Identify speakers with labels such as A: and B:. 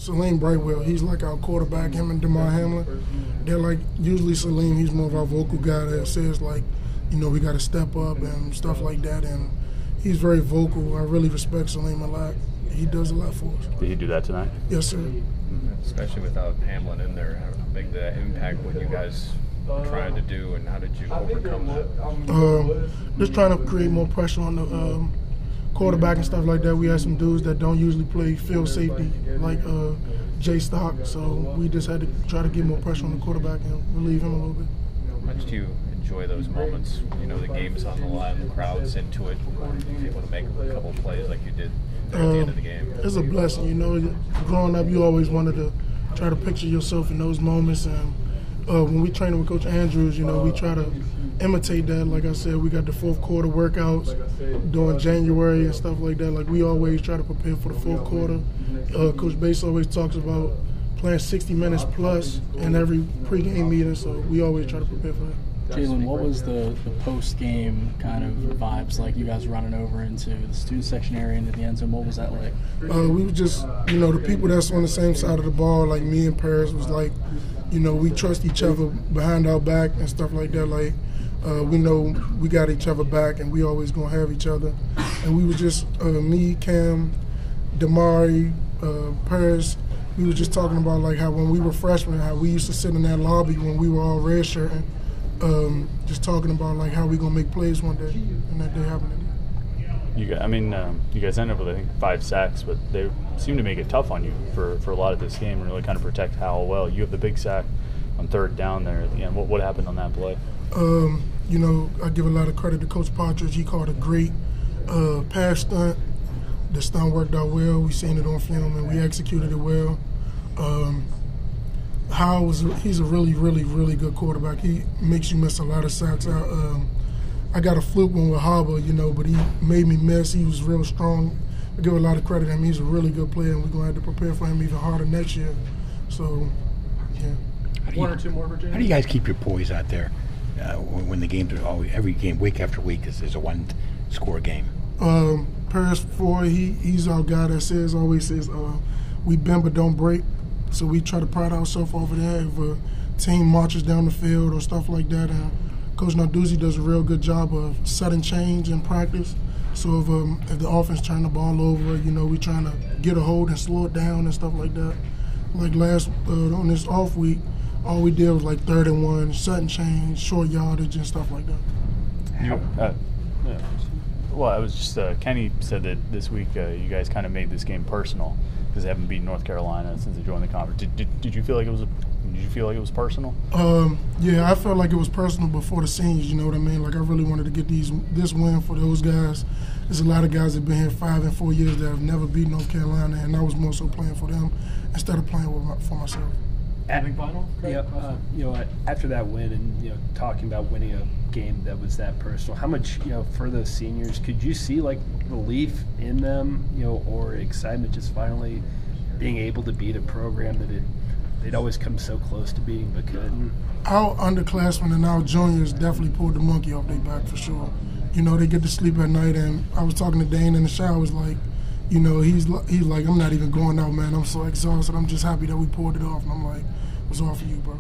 A: Salim Brightwell, he's like our quarterback, him and DeMar Hamlin. They're like, usually Salim, he's more of our vocal guy that says like, you know, we got to step up and stuff like that. And he's very vocal. I really respect Salim a lot. He does a lot for us.
B: Did he do that tonight?
A: Yes, sir.
C: Especially without Hamlin in there, how big the impact what you guys trying to do, and how did you overcome that?
A: Just trying to create more pressure on the quarterback and stuff like that. We had some dudes that don't usually play field safety, like Jay Stock, so we just had to try to get more pressure on the quarterback and relieve him a little bit.
C: How much do you enjoy those moments? You know, the game's on the line, the crowd's into it, you're able to make a couple of plays like you did there at the end of the game.
A: It's a blessing, you know. Growing up, you always wanted to try to picture yourself in those moments, and when we train with Coach Andrews, you know, we try to imitate that. Like I said, we got the fourth quarter workouts during January and stuff like that. Like, we always try to prepare for the fourth quarter. Coach Bates always talks about playing 60 minutes plus in every pregame meeting, so we always try to prepare for that.
D: Jaylen, what was the post-game kind of vibes like? You guys running over into the student section area into the end zone. What was that like?
A: We were just, you know, the people that's on the same side of the ball, like me and Paris, was like, you know, we trust each other behind our back and stuff like that. Like, we know we got each other back, and we always gonna have each other. And we were just me, Cam, Damari, Paris. We were just talking about like how when we were freshmen, how we used to sit in that lobby when we were all redshirting, just talking about like how we gonna make plays one day, and that day happened today.
B: You guys ended up with I think 5 sacks, but they seem to make it tough on you for a lot of this game and really kind of protect Howell well. You have the big sack on third down there at the end. What happened on that play?
A: You know, I give a lot of credit to Coach Partridge. He called a great pass stunt. The stunt worked out well. We seen it on film, and we executed it well. Howell he's a really, really, really good quarterback. He makes you miss a lot of sacks. I got a fluke one with Harbour, you know, but he made me miss. He was real strong. I give a lot of credit to him. He's a really good player, and we're going to have to prepare for him even harder next year. So, yeah.
E: One or two more, Virginia.
F: How do you guys keep your poise out there when the games are always, every game, week after week, is a one-score game?
A: Paris Foy, he's our guy that always says, we bend but don't break. So we try to pride ourselves over there if a team marches down the field or stuff like that. And Coach Narduzzi does a real good job of setting change in practice. So if the offense turn the ball over, you know, we trying to get a hold and slow it down and stuff like that. Like on this off week, all we did was like 3rd and 1, setting change, short yardage and stuff like that.
B: Well, I was just Kenny said that this week you guys kind of made this game personal because they haven't beaten North Carolina since they joined the conference. Did you feel like it was did you feel like it was personal?
A: Yeah, I felt like it was personal before the seniors. You know what I mean? Like, I really wanted to get this win for those guys. There's a lot of guys that've been here 5 and 4 years that have never beaten North Carolina, and I was more so playing for them instead of playing for myself.
E: Final?
D: Yep. You know, after that win, and you know, talking about winning a game that was that personal, how much, you know, for those seniors, could you see like relief in them, you know, or excitement just finally being able to beat a program that they'd always come so close to beating but couldn't?
A: Our underclassmen and our juniors definitely pulled the monkey off their back for sure. You know, they get to sleep at night, and I was talking to Dane in the shower. I was like, you know, he's like, I'm not even going out, man. I'm so exhausted. I'm just happy that we pulled it off. And I'm like, it was all for you, bro.